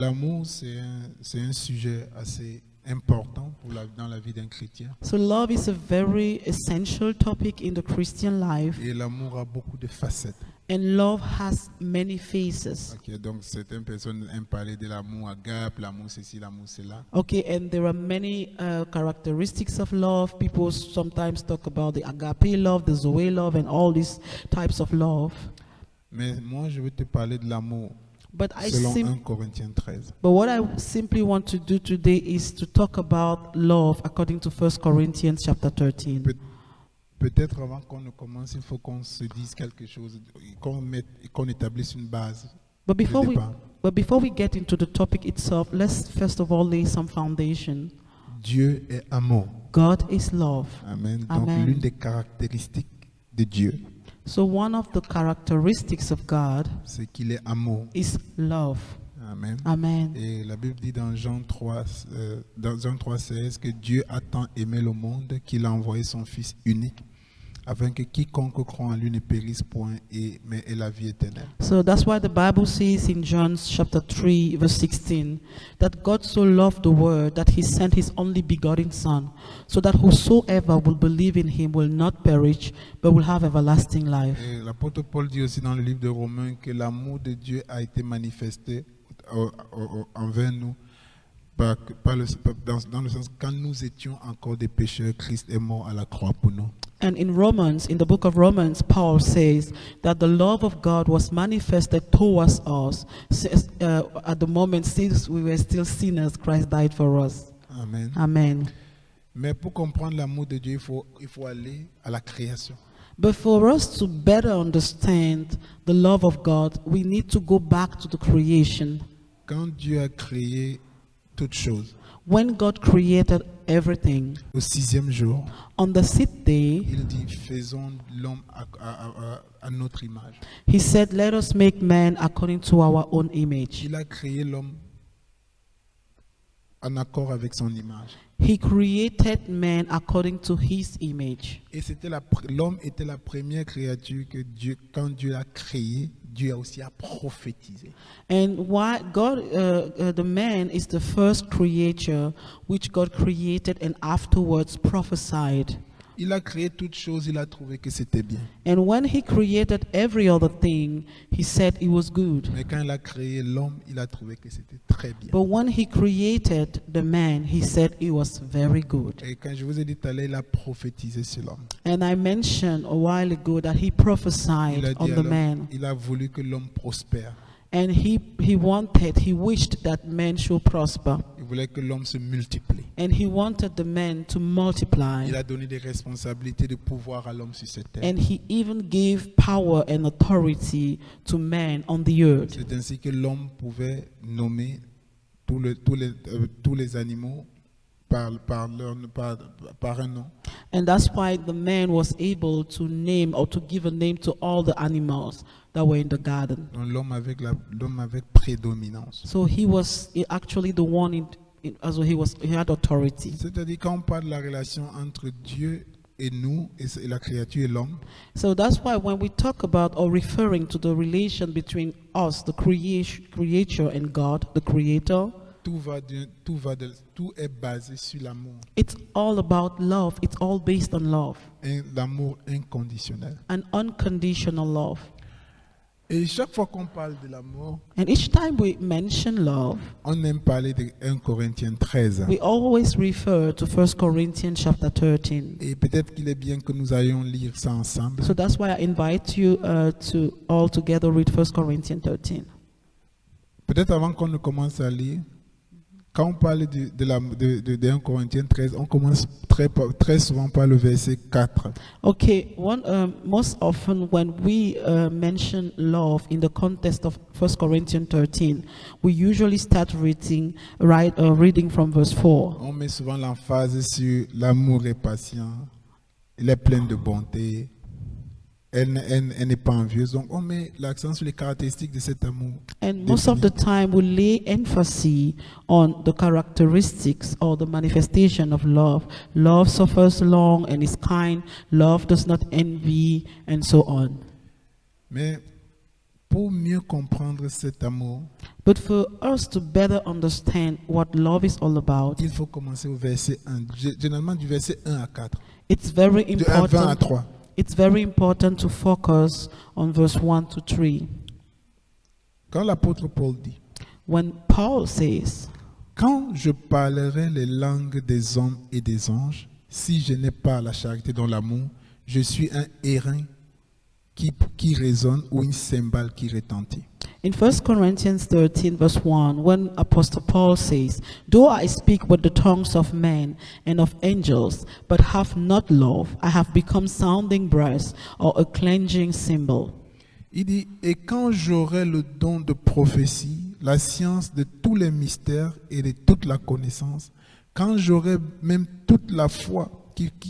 L'amour, c'est un sujet assez important dans la vie d'un chrétien. So love is a very essential topic in the Christian life, Et l'amour a beaucoup de facettes. and love has many faces. Ok, donc certaines personnes aiment parler de l'amour agape, l'amour ceci, l'amour cela. Okay, and there are many characteristics of love. People sometimes talk about the agape love, the zoe love, and all these types of love. Mais moi, je veux te parler de l'amour But selon 1 Corinthiens 13. But what I simply want to do today is to talk about love according to 1 Corinthians chapter 13. Peut-être avant qu'on ne commence, il faut qu'on se dise quelque chose, qu'on établisse une base. But before de we départ. but before we get into the topic itself, let's first of all lay some foundation. Dieu est amour. God is love. Amen. Donc Amen. l'une des caractéristiques de Dieu, So one of the characteristics of God c'est qu'il est amour. is love. Amen. Amen. Et la Bible dit dans Jean 3, dans Jean 3,16 que Dieu a tant aimé le monde qu'il a envoyé son Fils unique afin que quiconque croit en lui ne périsse point mais ait la vie éternelle. So that's why the Bible says in John chapter 3 verse 16 that God so loved the world that he sent his only begotten son, so that whosoever will believe in him will not perish but will have everlasting life. Et l'apôtre Paul dit aussi dans le livre de Romains que l'amour de Dieu a été manifesté envers nous dans le sens quand nous étions encore des pécheurs, Christ est mort à la croix pour nous. And in Romans, in the book of Romans, Paul says that the love of God was manifested towards us. At the moment, since we were still sinners, Christ died for us. Amen. Amen. Mais pour comprendre l'amour de Dieu, il faut aller à la création. But for us to better understand the love of God, we need to go back to the creation. Quand Dieu a créé toutes choses, When God created everything, au 6e jour, on the sixth day, il dit faisons l'homme à notre image. he said, let us make man according to our own image. Il a créé l'homme en accord avec son image. He created man according to his image. Et l'homme était la première créature que Dieu, quand Dieu l'a créé, Dieu a aussi prophétisé. And why God, the man is the first creature which God created and afterwards prophesied. Il a créé toutes choses, il a trouvé que c'était bien. And when he created every other thing, he said it was good. Mais quand il a créé l'homme, il a trouvé que c'était très bien. But when he created the man, he said it was very good. Et quand je vous ai dit tout à l'heure, il a prophétisé sur l'homme. And I mentioned a while ago that he Il a prophesied dit on à the l'homme, man. il a voulu que l'homme prospère. And he wished that man should prosper. Il voulait que l'homme se multiplie. And he wanted the man to multiply. Il a donné des responsabilités de pouvoir à l'homme sur cette terre. And he even gave power and authority to man on the earth. C'est ainsi que l'homme pouvait nommer tous les animaux par un nom. And that's why the man was able to name or to give a name to all the animals that were in the garden. Donc l'homme avec prédominance. So he was actually the one he had authority. C'est-à-dire quand on parle de la relation entre Dieu et nous, et la créature et l'homme, So that's why when we talk about or referring to the relation between us, the creature, and God, the creator, tout est basé sur l'amour. it's all about love. It's all based on love, L'amour inconditionnel. an unconditional love. Et chaque fois qu'on parle de l'amour, And each time we mention love, on aime parler de 1 Corinthiens 13. we always refer to 1 Corinthians chapter 13. Et peut-être qu'il est bien que nous allions lire ça ensemble. So that's why I invite you to all together read 1 Corinthians 13. Peut-être avant qu'on ne commence à lire, quand on parle de 1 Corinthiens 13, on commence très souvent par le verset 4. Okay, most often when we mention love in the context of 1 Corinthians 13, we usually start reading from verse 4. On met souvent l'emphase sur l'amour est patient, il est plein de bonté, elle n'est pas envieuse. Donc on met l'accent sur les caractéristiques de cet amour. And most of the time we lay emphasis on the characteristics or the manifestation of love. Love suffers long and is kind. Love does not envy, and so on. Mais pour mieux comprendre cet amour, But for us to better understand what love is all about, il faut commencer au verset 1, généralement du verset 1 à 4, it's very de 20 à important. 3. It's very important to focus on verse 1 to 3. Quand l'apôtre Paul dit, When Paul says, quand je parlerai les langues des hommes et des anges, si je n'ai pas la charité dans l'amour, je suis un airain qui résonne ou une cymbale qui retentit. in 1 Corinthians 13, verse 1, when Apostle Paul says, though I speak with the tongues of men and of angels, but have not love, I have become sounding brass or a clanging cymbal. Il dit, et quand j'aurai le don de prophétie, la science de tous les mystères et de toute la connaissance, quand j'aurai même toute la foi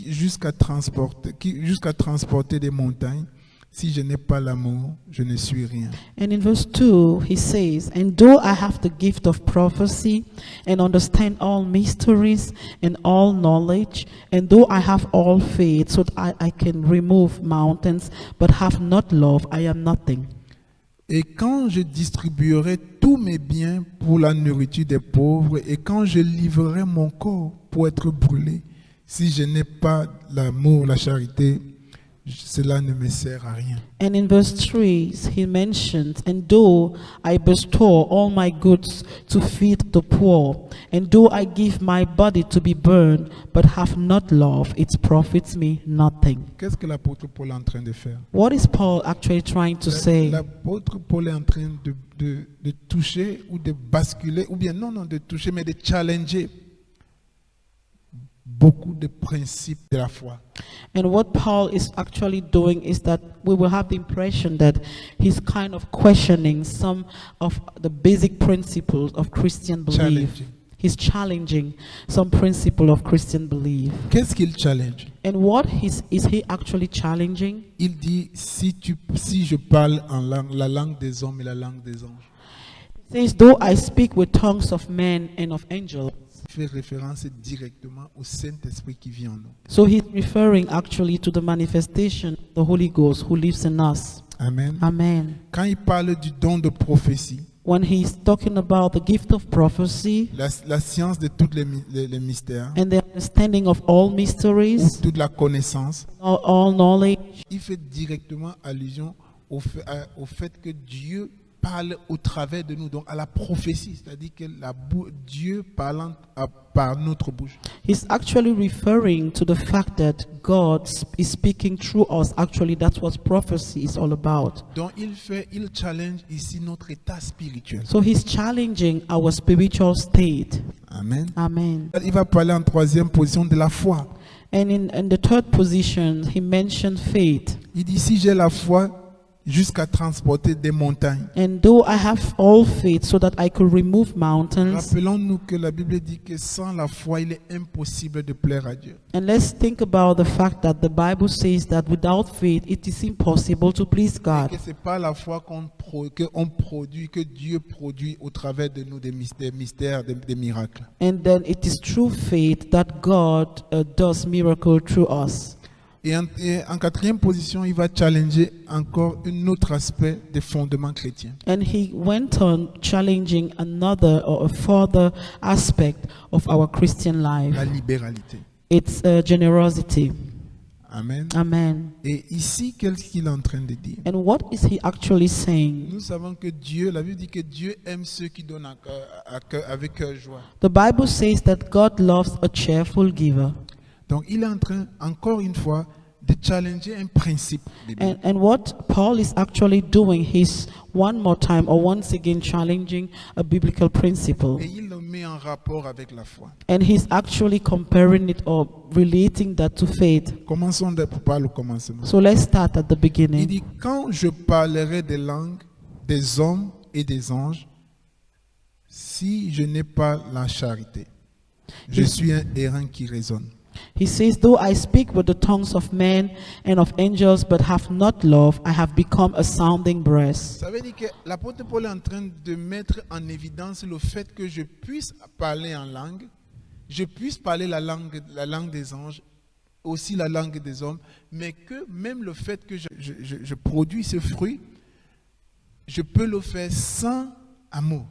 jusqu'à transporter des montagnes, si je n'ai pas l'amour, je ne suis rien. And in verse 2, he says, and though I have the gift of prophecy and understand all mysteries and all knowledge, and though I have all faith so that I can remove mountains, but have not love, I am nothing. Et quand je distribuerai tous mes biens pour la nourriture des pauvres, et quand je livrerai mon corps pour être brûlé, si je n'ai pas l'amour, la charité, cela ne me sert à rien. And in verse 3, he mentions, and though I bestow all my goods to feed the poor, and though I give my body to be burned, but have not love, it profits me nothing. Qu'est-ce que l'apôtre Paul est en train de faire? What is Paul actually trying to say? L'apôtre Paul est en train de toucher ou de basculer, ou bien non de toucher, mais de challenger beaucoup de principes de la foi. And what Paul is actually doing is that we will have the impression that he's kind of questioning some of the basic principles of Christian belief. Challenging. He's challenging some principle of Christian belief. Qu'est-ce qu'il challenge? And what is he actually challenging? Il dit, si je parle en la langue des hommes et la langue des anges. He says, though I speak with tongues of men and of angels. Il fait référence directement au Saint-Esprit qui vit en nous. So he's referring actually to the manifestation of the Holy Ghost who lives in us. Amen. Amen. Quand il parle du don de prophétie, When he's talking about the gift of prophecy la science de tous les mystères, and the understanding of all ou mysteries, toute la connaissance, all knowledge, il fait directement allusion au fait que Dieu parle au travers de nous, donc à la prophétie, c'est-à-dire que Dieu parlant par notre bouche. he's actually referring to the fact that God is speaking through us. Actually, that's what prophecy is all about. Donc il challenge ici notre état spirituel. So he's challenging our spiritual state. Amen. Amen. Il va parler en troisième position de la foi. And in the third position, he mentioned faith. Il dit, si j'ai la foi jusqu'à transporter des montagnes. And though I have all faith so that I could remove mountains, Rappelons-nous que la Bible dit que sans la foi, il est impossible de plaire à Dieu. and let's think about the fact that the Bible says that without faith it is impossible to please God. Que c'est pas la foi que Dieu produit au travers de nous des mystères, des miracles. And then it is through faith that God does miracle through us. Et en quatrième position, il va challenger encore un autre aspect des fondements chrétiens. And he went on challenging another or a further aspect of our Christian life. La libéralité. It's generosity. Amen. Amen. Et ici, qu'est-ce qu'il est en train de dire? And what is he actually saying? Nous savons que la Bible dit que Dieu aime ceux qui donnent avec joie. The Bible says that God loves a cheerful giver. Donc, il est en train, encore une fois, de challenger un principe biblique. And what Paul is actually doing, he's one more time or once again challenging a biblical principle. Et il le met en rapport avec la foi. And he's actually comparing it or relating that to faith. Commençons par le commencement. So let's start at the Il beginning. dit, quand je parlerai des langues des hommes et des anges, si je n'ai pas la charité, je suis un airain qui résonne. He says, though I speak with the tongues of men and of angels, but have not love, I have become a sounding brass. Ça veut dire que l'apôtre Paul est en train de mettre en évidence le fait que je puisse parler en langue, je puisse parler la langue des anges, aussi la langue des hommes, mais que même le fait que je produis ce fruit, je peux le faire sans amour.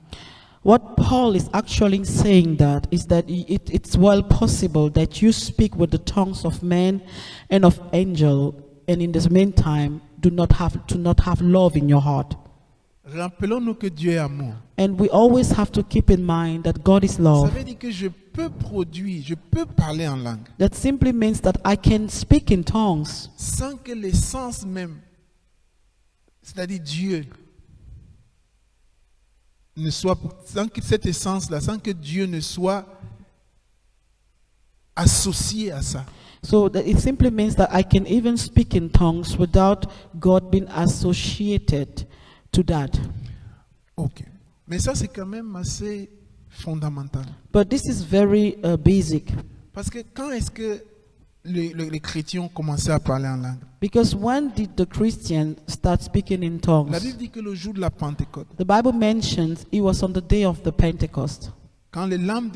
What Paul is actually saying that is that it's well possible that you speak with the tongues of men and of angel, and in the meantime do not have love in your heart. Rappelons-nous que Dieu est amour. And we always have to keep in mind that God is Ça love. veut dire que je peux produire, je peux parler en langue That simply means that I can speak in tongues sans que l'essence même, c'est-à-dire Dieu, ne soit, sans que cette essence-là, sans que Dieu ne soit associé à ça. So that it simply means that I can even speak in tongues without God being associated to that. Ok. Mais ça, c'est quand même assez fondamental. But this is very basic. Parce que quand est-ce que les chrétiens ont commencé à parler en langue? Because when did the Christian start speaking in La tongues? Bible dit que le jour de la Pentecôte, The Bible mentions it was on the day of the Pentecost. quand les lames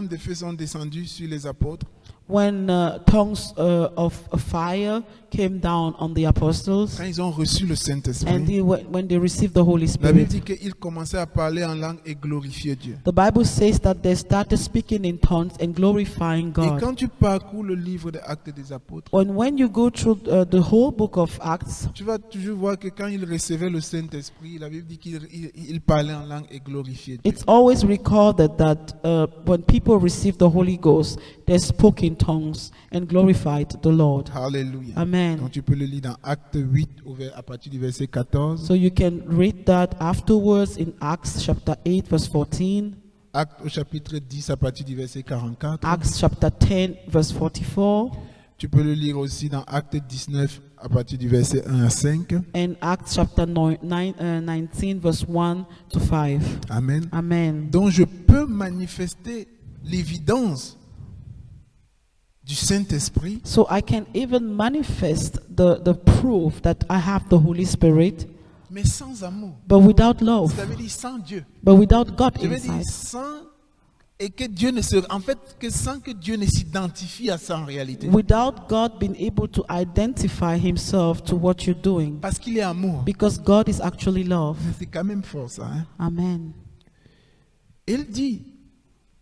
de feu sont descendues sur les apôtres, When tongues of fire came down on the apostles, quand ils ont reçu le and Saint-Esprit, when they received the Holy la Bible Spirit, dit qu'ils commençaient à parler en langue et glorifier Dieu. the Bible says that they started speaking in tongues and glorifying Et God. quand tu parcours le livre des Actes des Apôtres, And when you go through the whole book of Acts, tu vas toujours voir que quand ils recevaient le Saint-Esprit, la Bible dit qu'ils parlaient en langue et glorifiaient Dieu. it's always recorded that when people received the Holy Ghost, they spoke in tongues and glorified the Lord. Alléluia. Amen. Donc tu peux le lire dans Acte 8 à partir du verset 14. So you can read that afterwards in Acts chapter 8 verse 14, Acte au chapitre 10 à partir du verset 44. Acts chapter 10 verse 44, Tu peux le lire aussi dans Acte 19 à partir du verset 1 à 5. and Acts chapter 19 verse 1 to 5. Amen. Amen. Donc je peux manifester l'évidence du Saint-Esprit So I can even manifest the proof that I have the Holy Spirit, mais sans amour. but without love, Ça veut dire sans Dieu. but without God Je veux dire inside. sans et que Dieu ne se en fait que sans que Dieu ne s'identifie à ça en réalité. Without God being able to identify himself to what you're doing. Parce qu'il est amour. Because God is actually love. C'est quand même fort ça. Hein? Amen. Il dit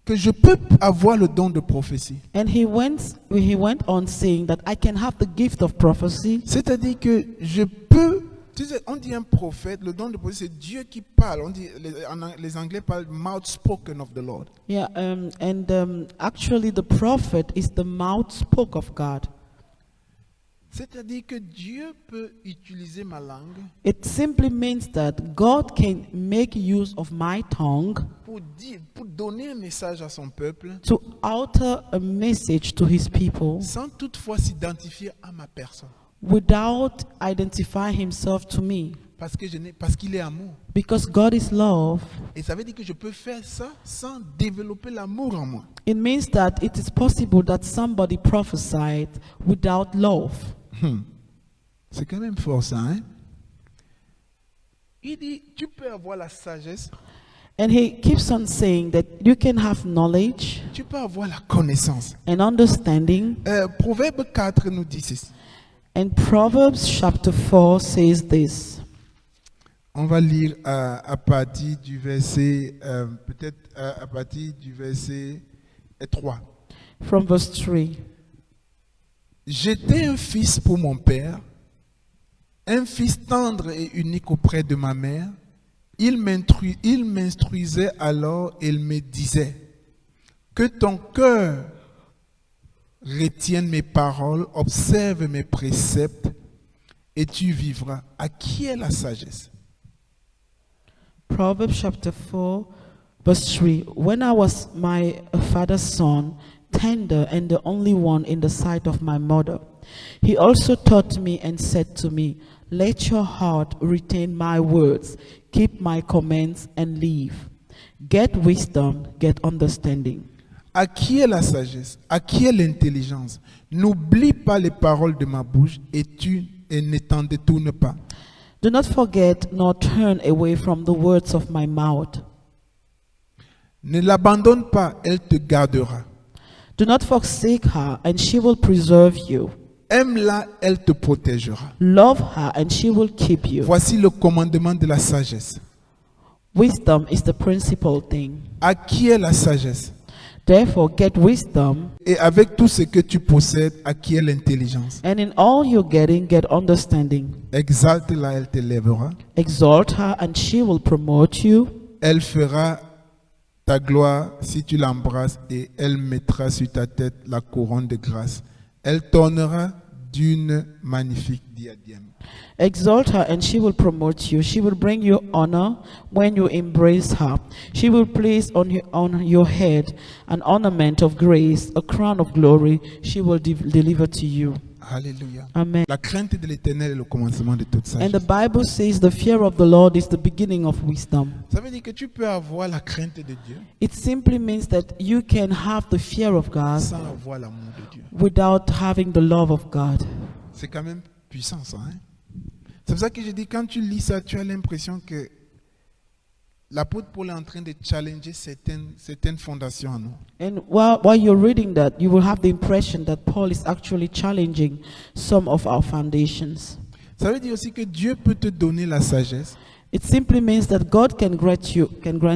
que je peux avoir le don de prophétie. And he went on saying that I can have the gift of prophecy. C'est-à-dire que je peux, tu sais, on dit un prophète, le don de prophétie, c'est Dieu qui parle. On dit, les Anglais parlent mouth spoken of the Lord. Yeah, actually the prophet is the mouth spoke of God. C'est-à-dire que Dieu peut utiliser ma langue It simply means that God can make use of my tongue pour donner un message à son peuple to utter a message to his people sans toutefois s'identifier à ma personne. without identifying himself to me. Parce qu'il est amour. Because God is love, Et ça veut dire que je peux faire ça sans développer l'amour en moi. it means that it is possible that somebody prophesied without love. C'est quand même fort ça, hein? Il dit, tu peux avoir la sagesse, And he keeps on saying that you can have knowledge tu peux avoir la connaissance. and understanding. Proverbe 4 nous dit ceci. And Proverbs chapter 4 says this. On va lire à partir du verset, peut-être à partir du verset 3. From verse 3. J'étais un fils pour mon père, un fils tendre et unique auprès de ma mère. Il m'instruisait alors et il me disait, que ton cœur retienne mes paroles, observe mes préceptes et tu vivras. À qui est la sagesse? Proverbs chapter 4 verse 3. When I was my father's son, tender and the only one in the sight of my mother, he also taught me and said to me, let your heart retain my words, keep my commands and live. Get wisdom, get understanding. À qui est la sagesse? À qui est l'intelligence? N'oublie pas les paroles de ma bouche et ne t'en détourne pas. Do not forget nor turn away from the words of my mouth. Ne l'abandonne pas, elle te gardera. Do not forsake her, and she will preserve you. Aime-la, elle te protégera. Love her, and she will keep you. Voici le commandement de la sagesse. Wisdom is the principal thing. Acquiert la sagesse. Therefore, get wisdom, Et avec tout ce que tu possèdes, acquiert l'intelligence. and in all you're getting, get understanding. Exalte-la, elle t'élèvera. Exalt her, and she will promote you. Elle fera ta gloire si tu l'embrasses et elle mettra sur ta tête la couronne de grâce. Elle t'ornera d'une magnifique diadème. Exalt her, and she will promote you. She will bring you honor when you embrace her. She will place on your head an ornament of grace, a crown of glory. She will deliver to you. Alléluia. Amen. La crainte de l'Éternel est le commencement de toute And the sagesse. Bible says the fear of the Lord is the beginning of wisdom. Ça veut dire que tu peux avoir la crainte de Dieu It simply means that you can have the fear of God sans avoir l'amour de Dieu. without having the love of God. C'est quand même puissant ça. Hein? C'est pour ça que je dis, quand tu lis ça, tu as l'impression que l'apôtre Paul est en train de challenger certaines fondations en nous. And while you're reading that, you will have the impression that Paul is actually challenging some of our foundations. Ça veut dire aussi que Dieu peut te donner la sagesse, It simply means that God can grant you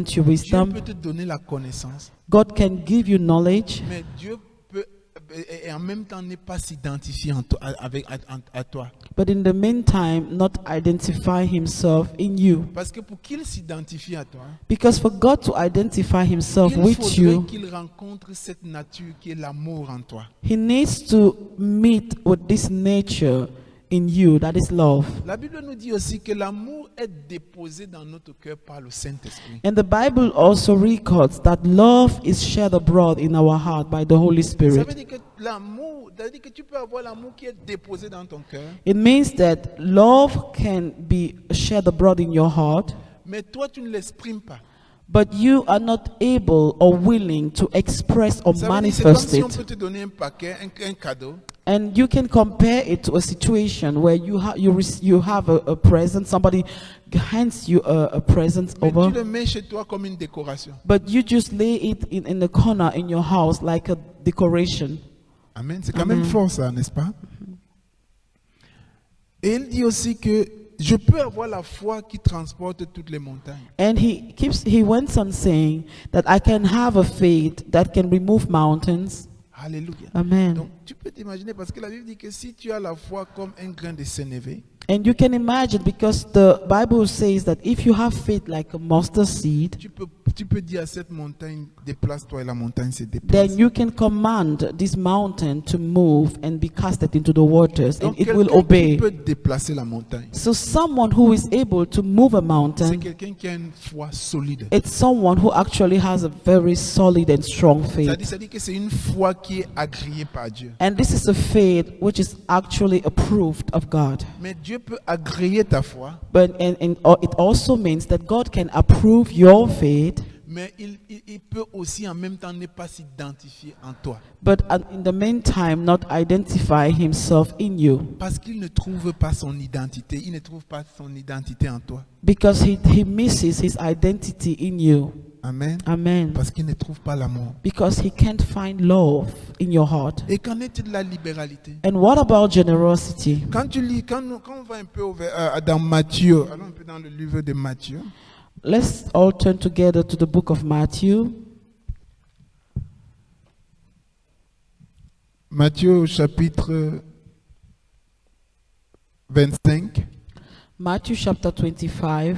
Dieu wisdom. peut te donner la connaissance, God can give you knowledge, mais Dieu peut et en même temps ne pas s'identifier à toi. but in the meantime, not identify himself in you. Parce que pour qu'il s'identifie à toi, Because for God to identify himself il with faudrait you, qu'il rencontre cette nature qui est l'amour en toi. he needs to meet with this nature in you, that is love. La Bible nous dit aussi que l'amour est déposé dans notre cœur par le Saint-Esprit. And the Bible also records that love is shed abroad in our heart by the Holy Ça Spirit. veut dire que l'amour, ça veut dire que tu peux avoir l'amour qui est déposé dans ton cœur, It means that love can be shed abroad in your heart, mais toi tu ne l'exprimes pas. but you are not able or willing to express or Ça veut dire, c'est comme manifest si on it. peut te donner un paquet, un cadeau, And you can compare it to a situation where you have a present, somebody hands you a present mais tu over, le mets chez toi comme une décoration. but you just lay it in the corner in your house like a decoration. Amen. C'est quand même fort ça, n'est-ce pas? Et il dit aussi que je peux avoir la foi qui transporte toutes les montagnes. And he went on saying that I can have a faith that can remove mountains. Alléluia. Amen. Donc tu peux t'imaginer parce que la Bible dit que si tu as la foi comme un grain de sénévé, And you can imagine, because the Bible says that if you have faith like a mustard seed, tu peux dire à cette montagne, déplace-toi et la montagne se déplace. then you can command this mountain to move and be casted into the waters, and Donc it will quelqu'un obey. qui peut déplacer la montagne, So someone who is able to move a c'est mountain, quelqu'un qui a une foi solide. it's someone who actually has a very solid and strong faith. Ça dit que c'est une foi qui est agréée par Dieu. And this is a faith which is actually approved of God. Mais Dieu peut agréer ta foi, But it also means that God can approve your faith, mais il peut aussi en même temps ne pas s'identifier en toi. but in the meantime not identify himself in you, Parce qu'il ne trouve pas son identité. Il ne trouve pas son identité en toi. because he misses his identity in you. Amen. Amen. Parce qu'il ne trouve pas l'amour. Because he can't find love in your heart. Et qu'en est-il de la libéralité? And what about generosity? Quand tu lis, quand on va un peu dans Matthieu, allons un peu dans le livre de Matthieu. Let's all turn together to the book of Matthew. Matthieu au chapitre 25 Matthew chapter 25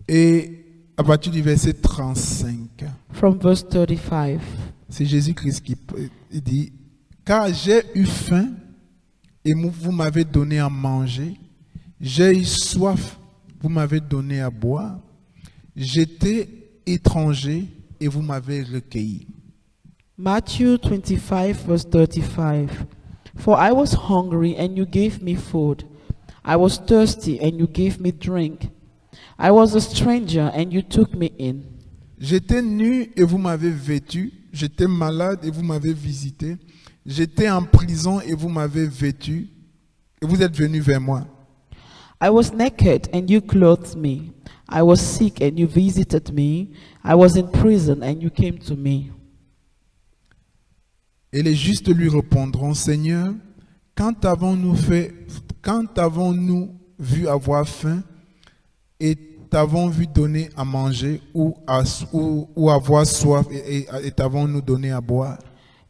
et à partir du verset 35. from verse 35. C'est Jésus-Christ qui il dit, car j'ai eu faim et vous m'avez donné à manger, j'ai eu soif, vous m'avez donné à boire, j'étais étranger et vous m'avez recueilli. Matthew 25 verse 35. For I was hungry and you gave me food. I was thirsty and you gave me drink. I was a stranger and you took me in. J'étais nu et vous m'avez vêtu, j'étais malade et vous m'avez visité, j'étais en prison et vous m'avez vêtu, et vous êtes venus vers moi. I was naked and you clothed me. I was sick and you visited me. I was in prison and you came to me. Et les justes lui répondront, Seigneur, quand avons-nous vu avoir faim et t'avons vu donner à manger ou avoir soif et t'avons-nous donné à boire?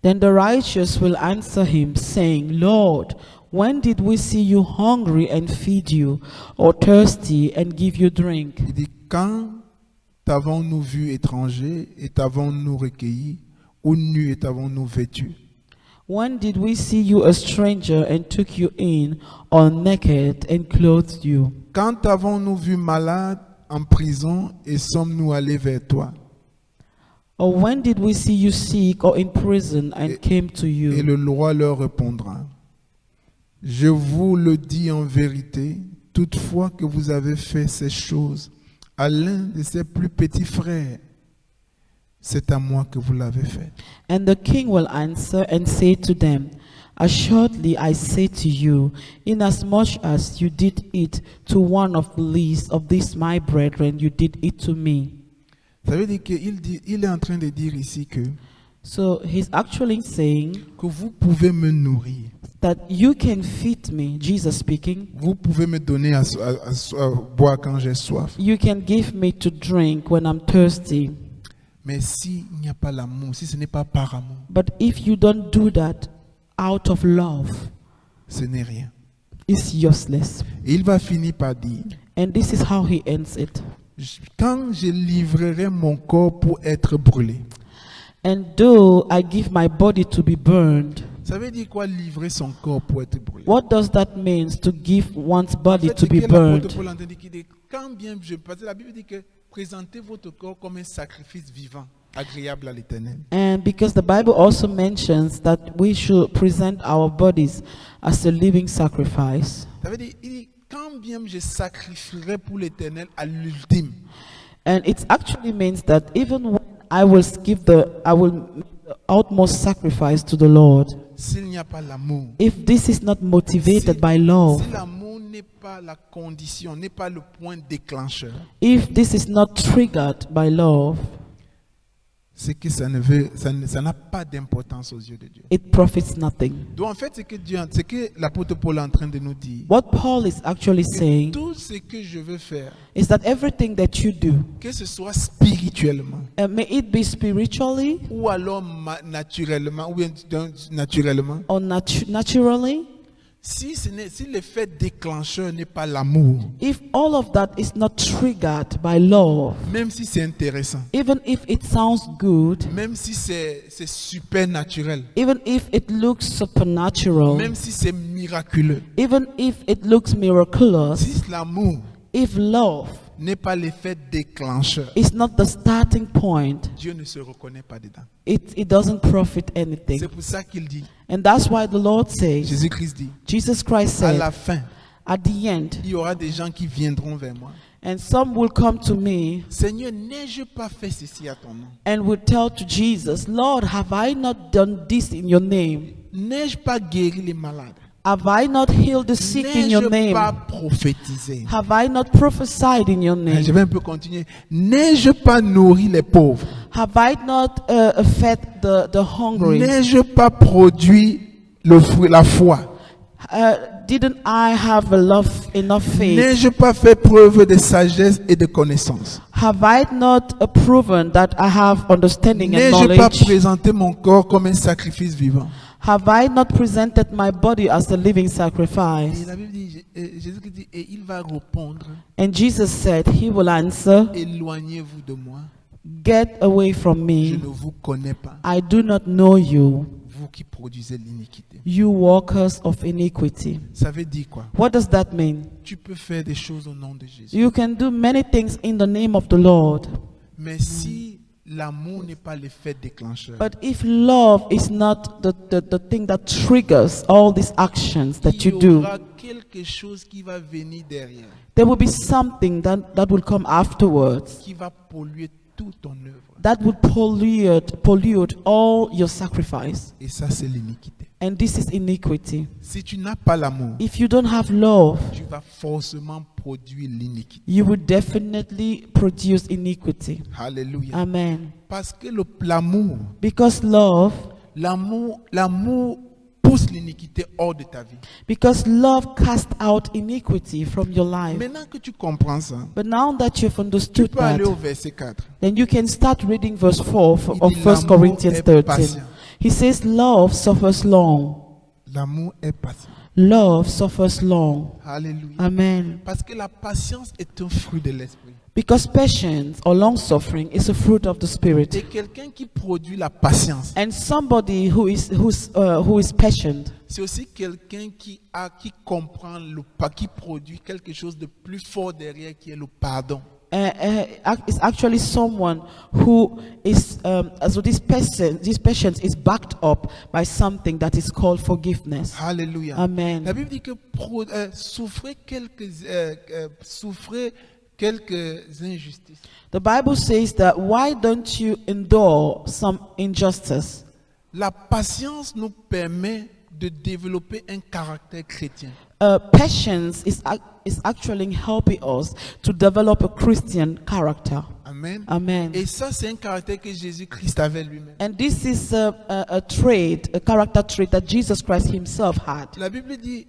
Then the righteous will answer him, saying, Lord, when did we see you hungry and feed you, or thirsty and give you drink? Il dit, quand t'avons-nous vu étranger et t'avons-nous recueilli, ou nu et t'avons-nous vêtu? When did we see you a stranger and took you in, or naked and clothed you? Quand t'avons-nous vu malade en prison et sommes-nous allés vers toi? Or when did we see you sick or in prison and came to Et you? le roi leur répondra, je vous le dis en vérité, toutefois que vous avez fait ces choses à l'un de ses plus petits frères, c'est à moi que vous l'avez fait. And the king will answer and say to them, Assuredly I say to you, inasmuch as you did it to one of the least of these my brethren, you did it to me. Ça veut dire il est en train de dire ici que So he's actually saying vous pouvez me nourrir, that you can feed me, Jesus speaking. vous pouvez me donner à boire quand j'ai soif. You can give me to drink when I'm thirsty. Mais s'il n'y a pas l'amour, si ce n'est pas par amour, But if you don't do that out of love, ce n'est rien. it's useless. Et il va finir par dire, And this is how he ends it. quand je livrerai mon corps pour être brûlé. And though I give my body to be burned, Ça veut dire quoi, livrer son corps pour être brûlé? what does that mean to give one's body En fait, to ce be que l'apôtre burned? Paul entend dire, qu'il dit, quand bien parce que la Bible dit que présentez votre corps comme un sacrifice vivant, agréable à l'Éternel. And because the Bible also mentions that we should present our bodies as a living sacrifice. Ça veut dire, il dit, quand bien je sacrifierai pour l'Éternel à l'ultime. And it actually means that even when I will make the utmost sacrifice to the Lord, S'il n'y a pas l'amour, if this is not motivated by love, si l'amour n'est pas la condition, n'est pas le point déclencheur, if this is not triggered by love, c'est que ça n'a pas d'importance aux yeux de Dieu. it profits nothing. Donc en fait, c'est que l'apôtre Paul est en train de nous dire, What Paul is actually saying tout ce que je veux faire, is that everything that you do, que ce soit spirituellement, may it be spiritually ou alors naturellement, ou bien naturellement, or naturally, si l'effet déclencheur n'est pas l'amour, if all of that is not triggered by love, même si c'est intéressant, even if it sounds good, même si c'est super naturel, even if it looks supernatural, même si c'est miraculeux, even if it looks miraculous, si l'amour if love n'est pas l'effet déclencheur, is not the starting point, Dieu ne se reconnaît pas dedans. it doesn't profit anything. C'est pour ça qu'il dit, And that's why the Lord says, Jésus-Christ dit, Jesus Christ à said, la fin, at the end, il y aura des gens qui viendront vers moi. and some will come to me Seigneur, n'ai-je pas fait ceci à ton nom? and will tell to Jesus, Lord, have I not done this in your name? N'ai-je pas guéri les malades? Have I not healed the sick in your N'ai-je name? pas prophétisé? Have I not prophesied in your Je name? vais un peu continuer. N'ai-je pas nourri les pauvres? Have I not fed the hungry? N'ai-je pas produit le fruit, la foi? Didn't I have enough faith? N'ai-je pas fait preuve de sagesse et de connaissance? Have I not proven that I have understanding and N'ai-je pas knowledge? présenté mon corps comme un sacrifice vivant? Have I not presented my body as a living Et sacrifice? la Bible dit, Jésus dit, et il va répondre, And Jesus said, He will answer, éloignez-vous de moi, Get away from je me. ne vous connais pas, I do not know you, vous qui produisez l'iniquité. you workers of iniquity. Ça veut dire quoi? What does that mean? Tu peux faire des choses au nom de Jésus. You can do many things in the name of the Lord. Mais si l'amour n'est pas l'effet déclencheur, But if love is not the thing that triggers all these actions that il you y do, aura quelque chose qui va venir derrière, there will be something that will come afterwards qui va polluer toute ton œuvre. that will pollute all your sacrifice. Et ça, c'est l'iniquité. And this is iniquity. Si tu n'as pas l'amour, If you don't have love, tu vas forcément produire l'iniquité. you will definitely produce iniquity. Alléluia. Amen. Parce que l'amour, Because love, l'amour pousse l'iniquité hors de ta vie. Because love casts out iniquity from your life. Maintenant que tu comprends ça, But now that you've tu understood peux aller that, au verset 4. then you can start reading verse 4 Il of dit, 1 Corinthians l'amour est 13. patient. He says, love suffers long. L'amour est patient. Love suffers long. Alléluia. Amen. Parce que la patience est un fruit de l'esprit. Because patience or long suffering is a fruit of the Et Spirit. quelqu'un qui produit la patience, And somebody who is patient, c'est aussi quelqu'un qui comprend qui produit quelque chose de plus fort derrière, qui est le pardon. is actually someone who is so this patience is backed up by something that is called forgiveness. Alléluia. Amen. La Bible dit que souffrez quelques injustices. The Bible says that why don't you endure some injustice? La patience nous permet de développer un caractère chrétien. Patience is actually helping us to develop a Christian character. Amen. Amen. Et ça, c'est un caractère que Jésus-Christ avait lui-même. And this is a trait, a character trait that Jesus Christ himself had. La Bible dit,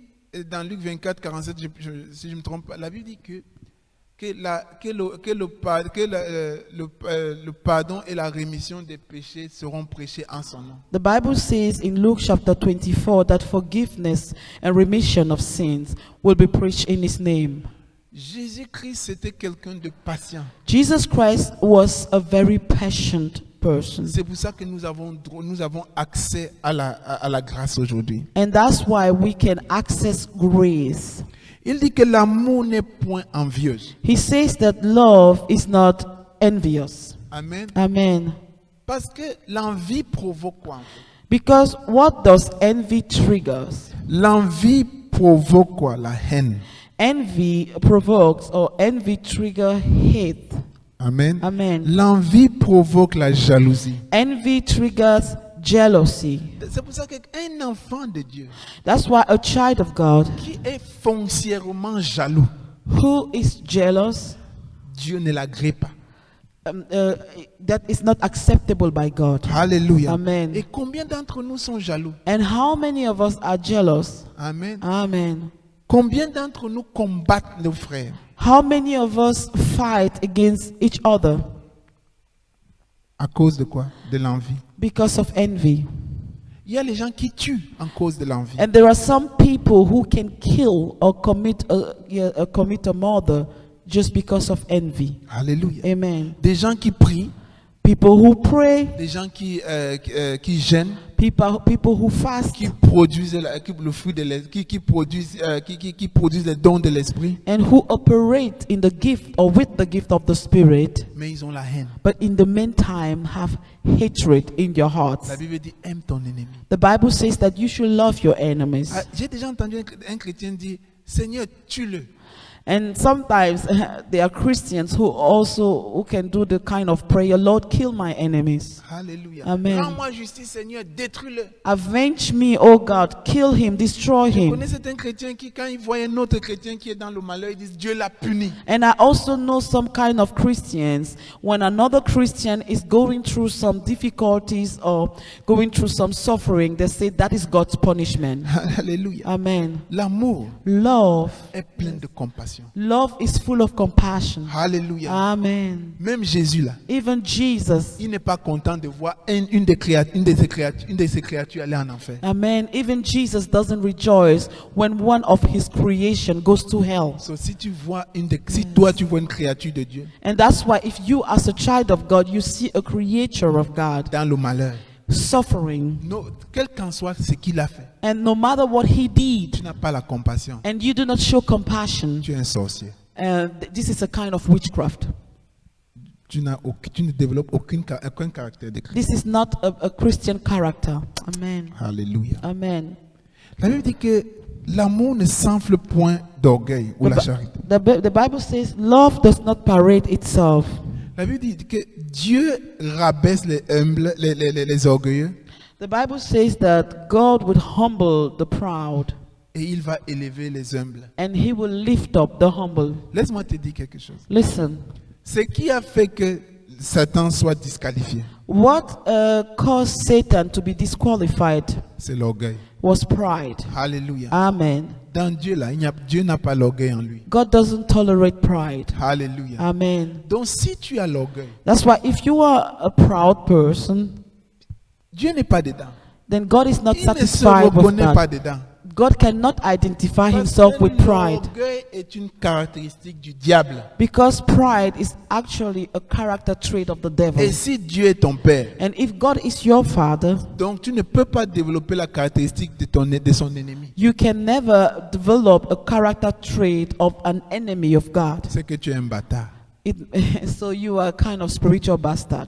dans Luc 24, 47, si je ne me trompe pas, la Bible dit que le pardon et la rémission des péchés seront prêchés en son nom. The Bible says in Luke chapter 24 that forgiveness and remission of sins will be preached in his name. Jésus-Christ, c'était quelqu'un de patient. Jesus Christ was a very patient person. C'est pour ça que nous avons accès à la grâce aujourd'hui. And that's why we can access grace. Il dit que l'amour n'est point envieux. He says that love is not envious. Amen. Amen. Parce que l'envie provoque quoi? Because what does envy triggers? L'envie provoque quoi? La haine. Envy provokes or envy trigger hate. Amen. Amen. L'envie provoque la jalousie. Envy triggers jealousy. C'est pour ça qu'un enfant de Dieu That's why a child of God qui est foncièrement jaloux, who is jealous, Dieu ne l'agrée pas. that is not acceptable by God. Alléluia. Amen. Et combien d'entre nous sont jaloux? And how many of us are jealous? Amen. Amen. Combien d'entre nous combattent nos frères? How many of us fight against each other À cause de quoi? De l'envie. because of envy? Il y a les gens qui tuent en cause de l'envie. And there are some people who can kill or commit a murder just because of envy. Alléluia. Amen. Des gens qui prient, People who pray, des gens qui gênent, people who fast, qui produisent le fruit de l'esprit, qui produisent les dons de l'esprit, and who operate in the gift or with the gift of the Spirit, mais ils ont la haine. but in the meantime have hatred in your hearts. La Bible dit aime ton ennemi. The Bible says that you should love your enemies. J'ai déjà entendu un chrétien dire Seigneur, tue-le. And sometimes there are Christians who can do the kind of prayer, Lord, kill my enemies. Alléluia. Amen. Rends-moi justice, Seigneur, détruis-le. Avenge me, oh God, kill him, destroy Je him. connais certains chrétiens qui, quand ils voient un autre chrétien qui est dans le malheur, ils disent Dieu l'a puni. And I also know some kind of Christians, when another Christian is going through some difficulties or going through some suffering, they say that is God's punishment. Alléluia. Amen. L'amour Love. est plein de compassion. Love is full of compassion. Alléluia. Amen. Même Jésus là, Even Jesus. il n'est pas content de voir une de ses créatures aller en enfer. Amen. Even Jesus doesn't rejoice when one of his creation goes to hell. So, si toi tu vois une créature de Dieu And that's why if you as a child of God, you see a creature of God dans le malheur, suffering, quel qu'en soit ce qu'il a fait, and no matter what he did, tu n'as pas la compassion, and you do not show compassion, tu es un sorcier. this is a kind of witchcraft. Tu ne développes aucun caractère de Christ. This is not a Christian character. Amen. Alléluia. Amen. La Bible dit que l'amour ne s'enfle point d'orgueil ou la charité. The Bible says love does not parade itself. La Bible dit que Dieu rabaisse les humbles, les orgueilleux, The Bible says that God would humble the proud, et il va élever les humbles. and he will lift up the humble. Laisse-moi te dire quelque chose. Listen, Ce qui a fait que Satan soit disqualifié, What caused Satan to be disqualified C'est l'orgueil. was pride. Alléluia. Amen. Dans Dieu, là, Dieu n'a pas l'orgueil en lui. God doesn't tolerate pride. Alléluia. Amen. Donc si tu as l'orgueil, That's why if you are a proud person, Dieu n'est pas dedans. then God is not Il ne se satisfied with reconnaît pas that. dedans. God cannot identify Parce himself que with pride l'orgueil est une caractéristique du diable. because pride is actually a character trait of the devil. Et si Dieu est ton père, And if God is your father, donc tu ne peux pas développer la caractéristique de son ennemi. you can never develop a character trait of an enemy of God. C'est que tu es un bâtard. So you are a kind of spiritual bastard.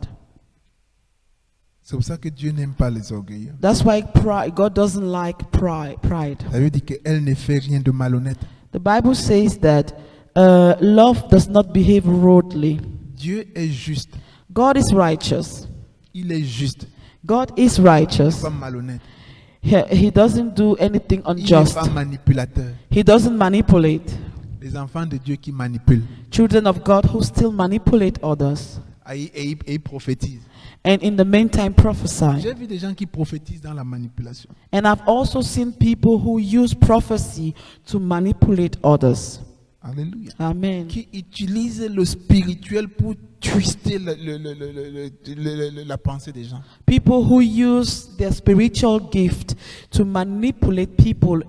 C'est pour ça que Dieu n'aime pas les orgueilleux. That's why God doesn't like pride. Ça veut dire qu'elle ne fait rien de malhonnête. The Bible says that love does not behave rudely. Dieu est juste. God is righteous. Il est juste. God is Il n'est righteous. pas malhonnête. He doesn't do anything Il n'est unjust. pas manipulateur. He doesn't manipulate. Les enfants de Dieu qui manipulent. Children of God who still manipulate others. Et ils prophétisent. And in the meantime prophesy. J'ai vu des gens qui prophétisent dans la manipulation. And I've also seen people who use prophecy to manipulate others. Alléluia. Amen. Qui utilisent le spirituel pour twister la pensée des gens. People who use their spiritual gift to manipulate people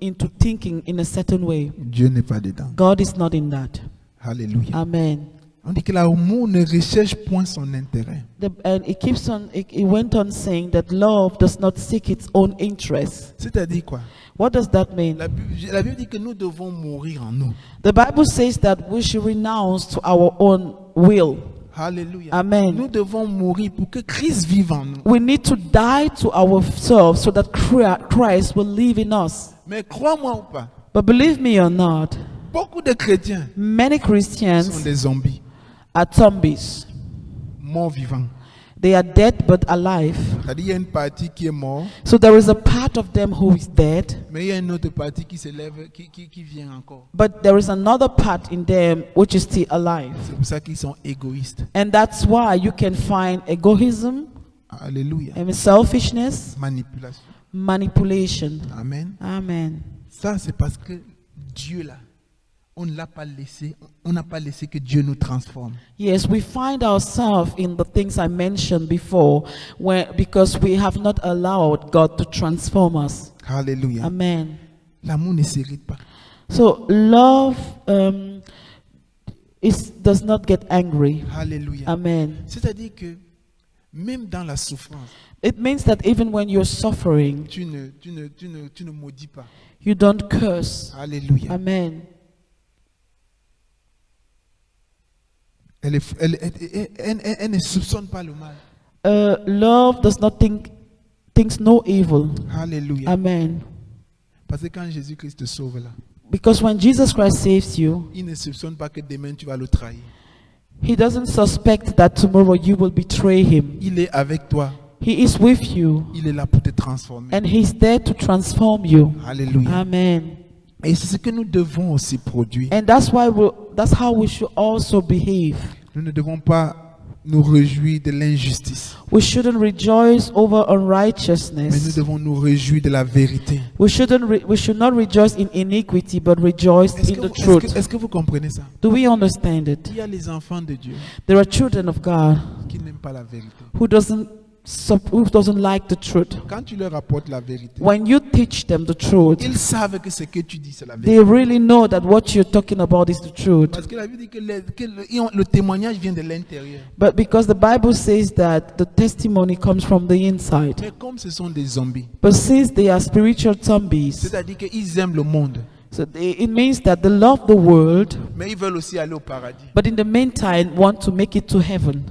into thinking in a certain way. Dieu n'est pas dedans. God is not in that. Alléluia. Amen. On dit que l'amour ne recherche point son intérêt. And it went on saying that love does not seek its own interest. C'est-à-dire quoi? What does that mean? La Bible dit que nous devons mourir en nous. The Bible says that we should renounce to our own will. Alléluia. Amen. Nous devons mourir pour que Christ vive en nous. We need to die to ourselves so that Christ will live in us. Mais crois-moi ou pas, But believe me or not, beaucoup de chrétiens many sont Christians des zombies, are zombies. morts vivants. They are dead but alive. C'est-à-dire il y a une partie qui est morte, So there is a part of them who is dead, mais il y a une autre partie qui s'élève, qui vient encore. but there is another part in them which is still alive. C'est pour ça qu'ils sont égoïstes. And that's why you can find egoism, Alléluia. and selfishness, Manipulation. manipulation. Amen. Amen. Ça, c'est parce que Dieu, là, on n'a pas laissé que Dieu nous transforme. Yes, we find ourselves in the things I mentioned before because we have not allowed God to transform us. Alléluia. Amen. L'amour ne s'irrite pas. So love does not get angry. Alléluia. Amen. C'est-à-dire que même dans la souffrance, It means that even when you're suffering, tu ne maudis pas. you don't curse. Alléluia. Amen. Elle ne soupçonne pas le mal. Love does not thinks no evil. Alléluia. Amen. Parce que quand Jésus-Christ te sauve là, Because when Jesus Christ saves you, il ne soupçonne pas que demain tu vas le trahir. he doesn't suspect that tomorrow you will betray him. Il est avec toi. He is with you Il est là pour te transformer. and he's there to transform you. Alléluia. Amen. Et c'est ce que nous devons aussi produire. And that's how we should also behave. Nous ne devons pas nous réjouir de l'injustice, We shouldn't rejoice over mais nous unrighteousness. devons nous réjouir de la vérité. We should not rejoice in iniquity, but rejoice Est-ce in que, the vous- truth. est-ce que vous comprenez ça? Do we understand it? Il y a les enfants de Dieu There are children of God qui n'aiment pas la vérité. who doesn't like the truth. Quand tu leur apportes la vérité, When you teach them the truth, ils savent que ce que tu dis, c'est la they vérité. really know that what you're talking about is the truth. Parce que la Bible dit que le témoignage vient de l'intérieur. But because the Bible says that the testimony comes from the inside. Mais comme ce sont des zombies, But since they are spiritual zombies, c'est-à-dire qu'ils aiment le monde, it means that they love the world, mais ils veulent aussi aller au paradis. but in the meantime want to make it to heaven.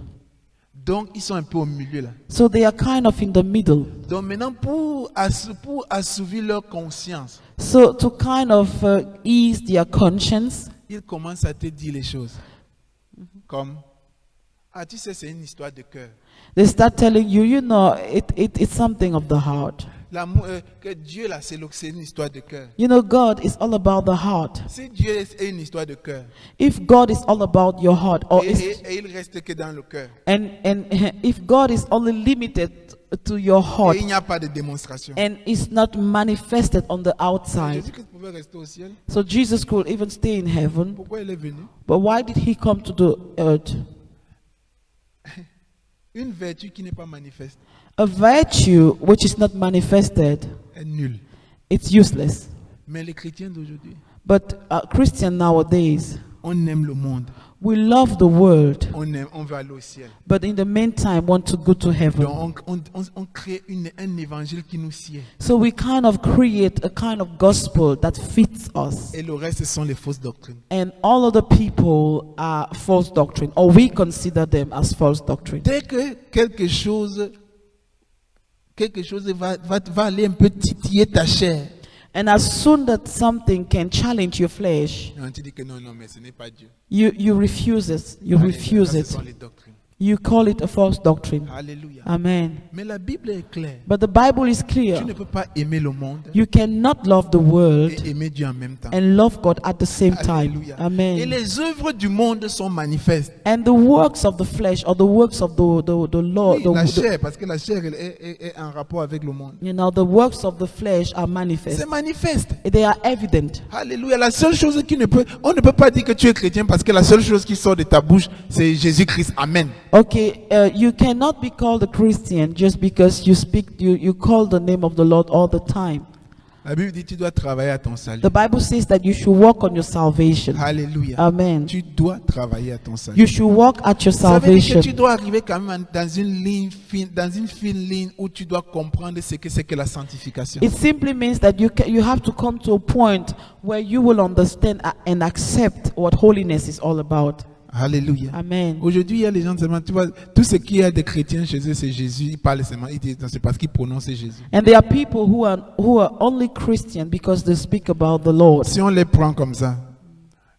Donc, ils sont un peu au milieu là. So they are kind of in the middle. Donc maintenant, pour assouvir leur conscience, So to kind of ease their conscience, ils commencent à te dire les choses. Comme, ah tu sais, c'est une histoire de cœur. they start telling you, it's something of the heart. l'amour, que Dieu là, c'est une histoire de cœur. You know, God is all about the heart. Si Dieu est une histoire de cœur, If God is all about your heart, or et il reste que dans le cœur, and if God is only limited to your heart et il n'y a pas de démonstration. and is not manifested on the outside, Jésus-Christ pouvait rester au ciel. so Jesus could even stay in heaven. Pourquoi il est venu? But why did he come to the earth? Une vertu qui n'est pas manifeste A virtue which is not manifested, est nulle. it's useless. Mais les chrétiens d'aujourd'hui, But Christian nowadays, on aime le monde, we love the world, on veut aller au ciel. but in the meantime want to go to heaven. Donc on crée un évangile qui nous sied. So we kind of create a kind of gospel that fits us. Et le reste, ce sont les fausses doctrines. And all other people are false doctrine, or we consider them as false doctrine. Dès que quelque chose va aller un peu titiller ta chair, And as soon that something can challenge your flesh, on te dit que non, mais ce n'est pas Dieu. you refuse it. You Alléluia, refuse ça, ce it. sont les doctrines. You call it a false doctrine. Alléluia. Amen. Mais la Bible est claire. But the Bible is Tu clear. ne peux pas aimer le monde You cannot love the world et aimer Dieu en même temps. and love God at the same time. Alléluia. Et Amen. les œuvres du monde sont manifestes. And the works of the flesh, or the works of the Lord, Oui, la chair, parce que la chair elle est en rapport avec le monde. you know, the works of the flesh are C'est manifest. manifeste. They are evident. Alléluia. La seule chose on ne peut pas dire que tu es chrétien parce que la seule chose qui sort de ta bouche, c'est Jésus-Christ. Amen. Okay, you cannot be called a Christian just because you call the name of the Lord all the time. La Bible dit tu dois travailler à ton salut. The Bible says that you should work on your salvation. Alléluia. Amen. Tu dois travailler à ton salut. You should work at your Ça veut dire que salvation. tu dois arriver quand même dans une fine ligne où tu dois comprendre ce que c'est que la sanctification. It simply means that you have to come to a point where you will understand and accept what holiness is all about. Alléluia. Amen. Aujourd'hui, il y a les gens seulement, tu vois, tout ce qui est des chrétiens chez eux, c'est Jésus. Ils parlent seulement, ils disent, non, c'est parce qu'ils prononcent Jésus. And there are people who are only Christian because they speak about the Lord. Si on les prend comme ça,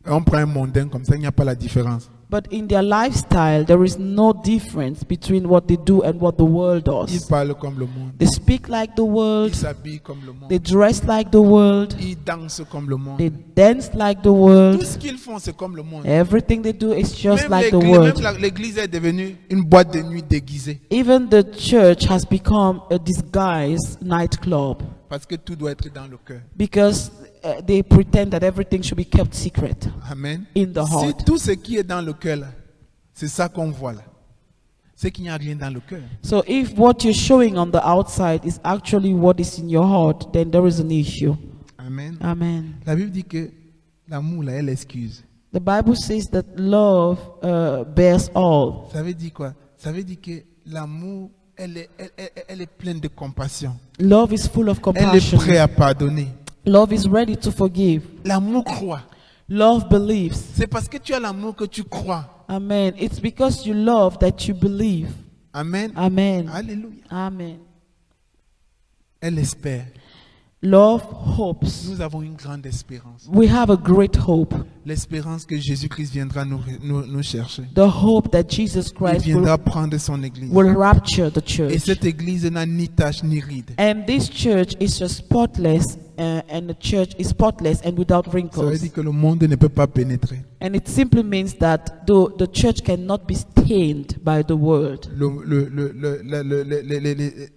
on prend un mondain comme ça, il n'y a pas la différence. But in their lifestyle, there is no difference between what they do and what the world Ils does. parlent comme le monde. They speak like the Ils world. s'habillent comme le monde. They dress like the world. Ils dansent comme le monde. They dance like the Tout world. ce qu'ils font, c'est comme le monde. Everything they do is just Même like the l'église, world. l'église est devenue une boîte de nuit déguisée. Even the church has become a disguised nightclub Parce que tout doit être dans le cœur. because they pretend that everything should be kept secret. Amen. In the Si heart. tout ce qui est dans le cœur, là, c'est ça qu'on voit là. C'est qu'il n'y a rien dans le cœur. So if what you're showing on the outside is actually what is in your heart, then there is an issue. Amen. Amen. La Bible dit que l'amour, là, elle excuse. The Bible says that love bears all. Ça veut dire quoi? Ça veut dire que l'amour, elle est pleine de compassion. Love is full of Elle est compassion. prête à pardonner. Love is ready to forgive. L'amour croit. Love believes. C'est parce que tu as l'amour que tu crois. Amen. It's because you love that you believe. Amen. Amen. Alléluia. Amen. Elle espère. Love hopes. Nous avons une grande espérance. We have a great hope. L'espérance que Jésus-Christ viendra nous chercher. The hope that Jesus Il Christ viendra prendre son église. will rapture the Et church. cette église n'a ni tache ni ride. And this church is just spotless, and the church is spotless and without Ça veut wrinkles. dire que le monde ne peut pas pénétrer. And it simply means that the church cannot be stained by the world.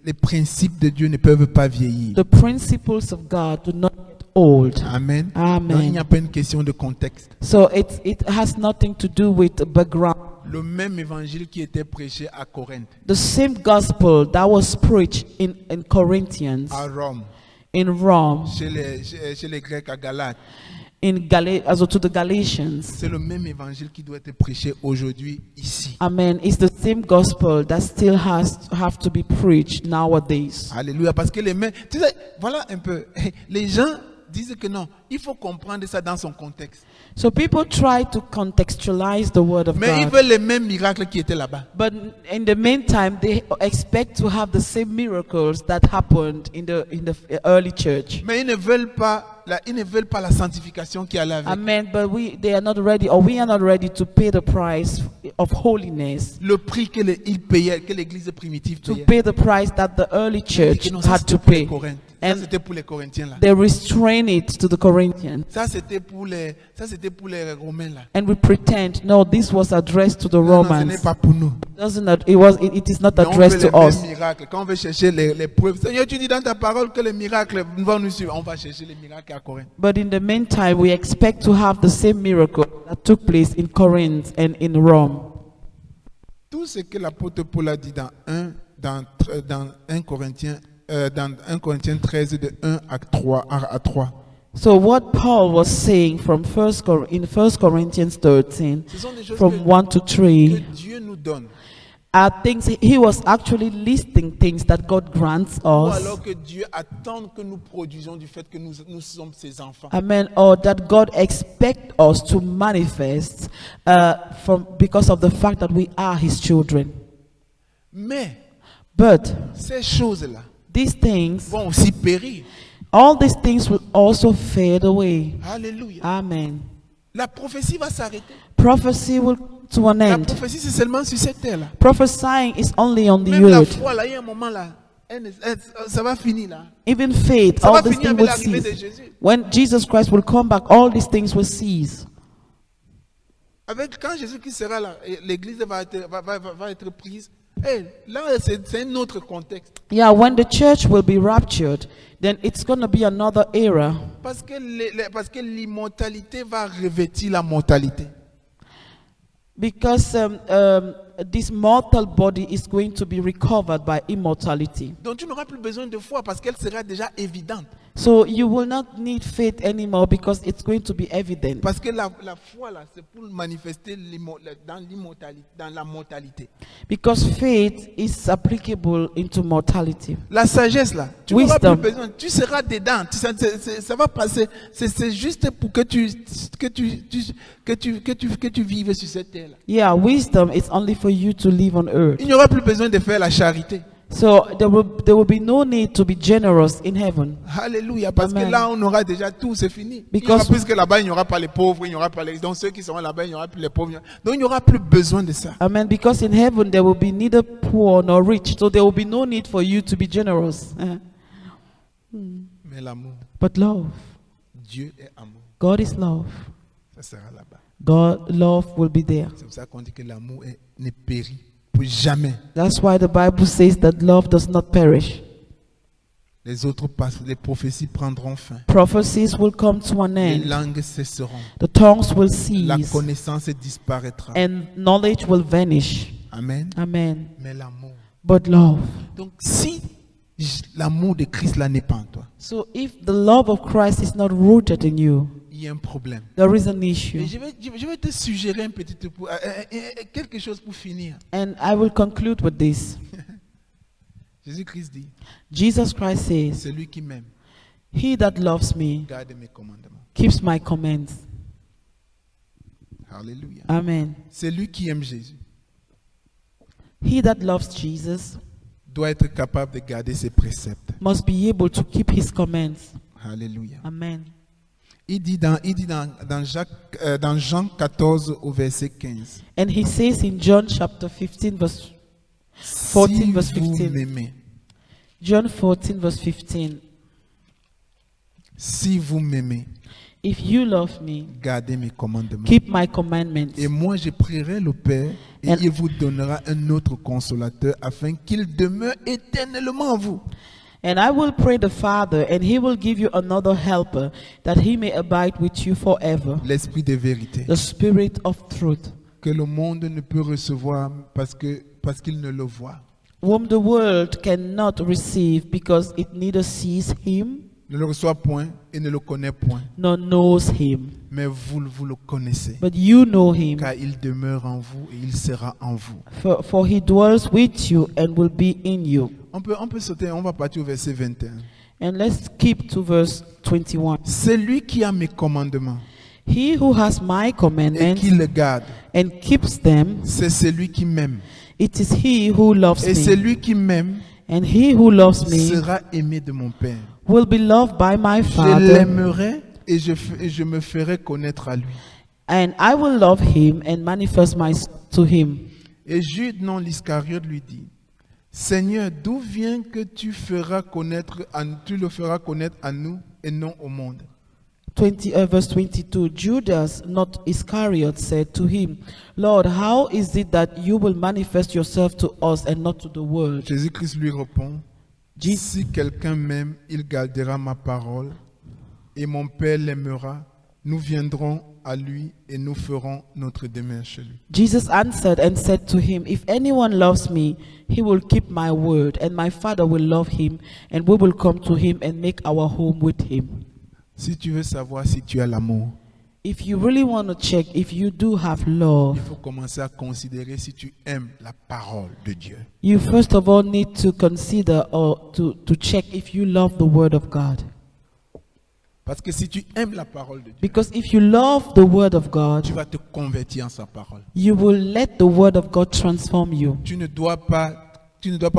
Les principes de Dieu ne peuvent pas vieillir. The principles of God do not get old. Amen. Amen. Donc, il n'y a pas une question de contexte. So it has nothing to do with the background. Le même évangile qui était prêché à Corinthe, The same gospel that was preached in Corinthians, à Rome, in Rome, chez les Grecs à Galate, also to the Galatians. c'est le même évangile qui doit être prêché aujourd'hui ici. Amen. It's the same gospel that still have to be preached nowadays. Alléluia. Parce que les mêmes, tu sais, voilà un peu, les gens disent que non, il faut comprendre ça dans son contexte. So people try to contextualize the word of Mais ils God. veulent les mêmes miracles qui étaient là-bas. But in the meantime, they expect to have the same miracles that happened in the early church. Mais ils ne veulent pas la sanctification qui allait avec. Amen. But we are not ready to pay the price of holiness, Le prix que l'église primitive to payait. pay the price that the early church Non, ça, had c'était to pour les pay. Corinthiens. Ça, And c'était pour les Corinthiens là. they restrain it to the Corinthians. Ça c'était pour les Romains là. And we pretend, no, this was addressed to the Non, ce n'est Romans. pas pour nous. It is not Mais on veut addressed les to mêmes us. miracles. Quand on veut chercher les preuves, Seigneur, tu dis dans ta parole que les miracles vont nous suivre. On va chercher les miracles à Corinthe. But in the meantime, we expect to have the same miracle that took place in Corinth and in Rome. Tout ce que l'apôtre Paul a dit dans 1 Corinthiens 13 de 1 à 3. So what Paul was saying in 1 Corinthians 13, Ce sont des choses from 1 to que 3, Dieu nous donne. are things he was actually listing things that God grants Ou us. alors que Dieu attend que nous produisions du fait que nous sommes ses enfants. Amen. Or that God expects us to manifest because of the fact that we are His children. Mais But ces choses-là these things, vont aussi périr. all these things will also fade away. Alléluia. Amen. La prophétie va s'arrêter. Prophecy will come to an La end. prophétie, c'est seulement sur cette terre-là. Prophesying is only on the Même la earth. foi, là, il y a un moment là, ça va finir là. Even faith, Ça all va these finir things avec will l'arrivée de cease. Jésus. When Jesus Christ will come back, all these things will cease. Quand Jésus qui sera là, l'église va être prise. Là, c'est un autre contexte. Yeah, when the church will be raptured, then it's going to be another era. Parce que l'immortalité va revêtir la mortalité. Because this mortal body is going to be recovered by immortality. Donc tu n'auras plus besoin de foi parce qu'elle sera déjà évidente. So you will not need faith anymore because it's going to be evident. Parce que la foi là, c'est pour manifester dans la mortalité. Because faith is applicable into mortality. La sagesse là, tu n'auras Wisdom. plus besoin, tu seras dedans, ça va passer. C'est juste pour que tu vives sur cette terre là. Yeah, wisdom is only for you to live on earth. Il n'y aura plus besoin de faire la charité. So there will be no need to be generous in heaven. Alléluia, parce Amen. que là on aura déjà tout, c'est fini. Because- Puisque là-bas il n'y aura pas les pauvres, il n'y aura pas les, donc ceux qui seront là-bas il n'y aura plus les pauvres. Donc il n'y aura plus besoin de ça. Amen. Because in heaven there will be neither poor nor rich. So there will be no need for you to be generous. Mais l'amour, But love. Dieu est amour, God is love. ça sera là-bas. Love will be there. C'est pour ça qu'on dit que l'amour ne périt pour jamais. That's why the Bible says that love does not perish. Les autres passent, les prophéties prendront fin. Prophecies will come to an Les end. langues cesseront. The tongues will La cease. connaissance disparaîtra. And knowledge will vanish. Amen. Amen. Mais l'amour. But love. Donc si l'amour de Christ là n'est pas en toi, So if the love of Christ is not rooted in you, il y a un problème. there is an issue. Et je vais te suggérer quelque chose pour finir. And I will conclude with this. Jésus-Christ dit, Jesus Christ says, celui qui m'aime, "He that loves me garde mes commandements. keeps my commands." Alléluia. Amen. Celui qui aime Jésus He that loves Jesus doit être capable de garder ses préceptes. must be able to keep his commands. Alléluia. Amen. Il dit dans Jean 14 au verset 15. And he says in John chapter 15 verse 14 Si verse vous 15. m'aimez, John 14 verse 15. si vous m'aimez, If you love me, gardez mes commandements. keep my commandments. Et moi, je prierai le Père et And- il vous donnera un autre consolateur afin qu'il demeure éternellement en vous. And I will pray the Father, and he will give you another helper, that he may abide with you forever. L'esprit de vérité The Spirit of truth, que le monde ne peut recevoir parce qu'il ne le voit, whom the world cannot receive because it neither sees him ne le reçoit point et ne le connaît point. nor knows him. Mais vous le connaissez, But you know him, car il demeure en vous et il sera en vous. for he dwells with you and will be in you. On peut sauter, on va partir au verset 21. And let's keep to verse 21. Celui qui a mes commandements He who has my et commandments qui le garde, and keeps them, c'est celui qui m'aime. it is he who loves Et me. celui qui m'aime And he who loves me sera aimé de mon Père. will be loved by my Je Father, l'aimerai et je me ferai connaître à lui. and I will love him and manifest myself to him. Et Jude, non l'Iscariote, lui dit, Seigneur, d'où vient que tu le feras connaître à nous et non au monde? Verse 22, Judas, not Iscariot, said to him, Lord, how is it that you will manifest yourself to us and not to the world? Jésus-Christ lui répond, Je- si quelqu'un m'aime, il gardera ma parole et mon Père l'aimera. Nous viendrons à lui et nous ferons notre demeure chez lui. Jesus answered and said to him, If anyone loves me, he will keep my word, and my Father will love him, and we will come to him and make our home with him. Si tu veux savoir si tu as l'amour, If you really want to check if you do have love, il faut commencer à considérer si tu aimes la parole de Dieu. you first of all need to consider or to check if you love the word of God. Parce que si tu aimes la parole de Dieu, Because if you love the word of God, tu vas te convertir en sa parole. you will let the word of God transform you. Tu ne dois pas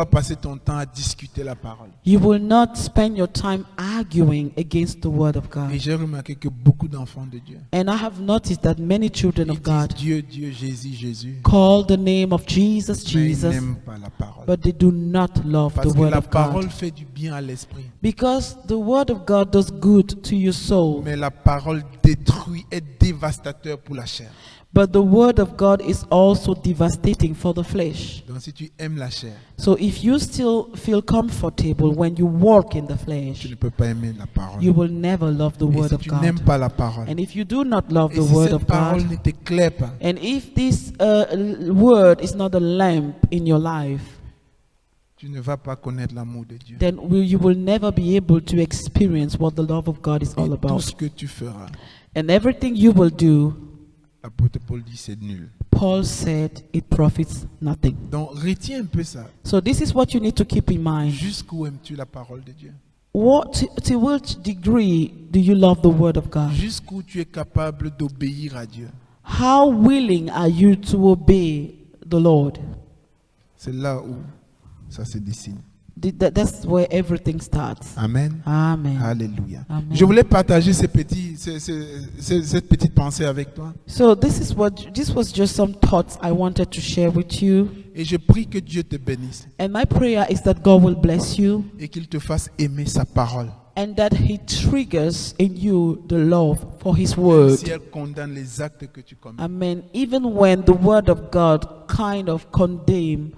passer ton temps à discuter la parole. You will not spend your time arguing against the word of Et God. j'ai remarqué que beaucoup d'enfants de Dieu, And I have noticed that many children ils of God disent Dieu, Dieu, Jésus, Jésus, call the name of Jesus, mais ils Jesus, n'aiment pas la parole. but they do not love Parce the que word la of parole God. fait du bien à l'esprit, Because the word of God does good to your soul, mais la parole détruit, est dévastateur pour la chair. but the word of God is also devastating for the flesh. Donc si tu aimes la chair, So if you still feel comfortable when you walk in the tu flesh, ne peux pas aimer la parole. you will never love the Et word si of tu n'aimes God. pas la parole, And if you do not love et the si word cette of parole God, ne t'éclaire pas, and if this word is not a lamp in your life, tu ne vas pas connaître l'amour de Dieu. then you will never be able to experience what the love of God is all Et tout about. ce que tu feras, And everything you will do, l'apôtre Paul dit, c'est nul. Paul said, it profits nothing. Donc retiens un peu ça. So this is what you need to keep in mind. Jusqu'où aimes-tu la parole de Dieu? To which degree do you love the word of God? Jusqu'où tu es capable d'obéir à Dieu? How willing are you to obey the Lord? C'est là où ça se dessine. That's where everything starts. Amen. Amen. Alléluia. Amen. Je voulais partager cette petite pensée avec toi. So this was just some thoughts I wanted to share with you. Et je prie que Dieu te bénisse And my prayer is that God will bless you et qu'il te fasse aimer sa parole. and that He triggers in you the love for His Même word. si elle condamne les actes que tu commets. Amen. Even when the word of God kind of condemn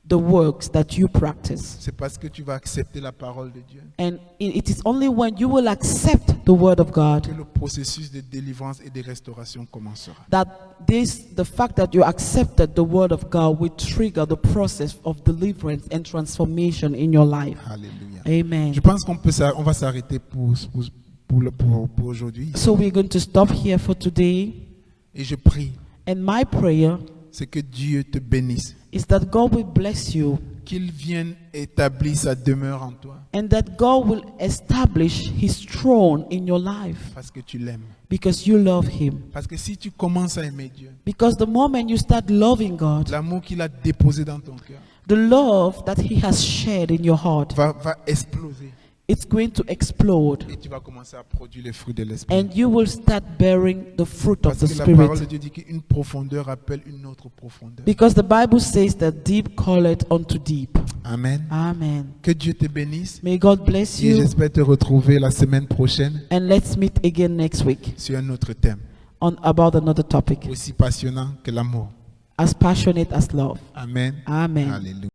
the works that you practice. C'est parce que tu vas accepter la parole de Dieu And it is only when you will accept the word of God que le processus de délivrance et de restauration commencera. that the fact that you accepted the word of God will trigger the process of deliverance and transformation in your life. Alléluia. Amen. Je pense on va s'arrêter pour aujourd'hui. So we're going to stop here for today. Et je prie, And my prayer c'est que Dieu te bénisse, is that God will bless you qu'il vienne établir sa demeure en toi, and that God will establish His throne in your life parce que tu l'aimes. because you love Him. Parce que si tu commences à aimer Dieu, Because the moment you start loving God, l'amour qu'il a déposé dans ton cœur the love that He has shared in your heart, va exploser it's going to explode. et tu vas commencer à produire les fruits de l'esprit. And you will start bearing the fruit of Parce the que la parole de Spirit. Dieu dit qu'une profondeur appelle une autre profondeur. Because the Bible says that deep calleth unto deep. Amen. Amen. Que Dieu te bénisse May God bless et you. j'espère te retrouver la semaine prochaine And let's meet again next week sur un autre thème about another topic aussi passionnant que l'amour. as passionate as love. Amen. Amen. Alléluia.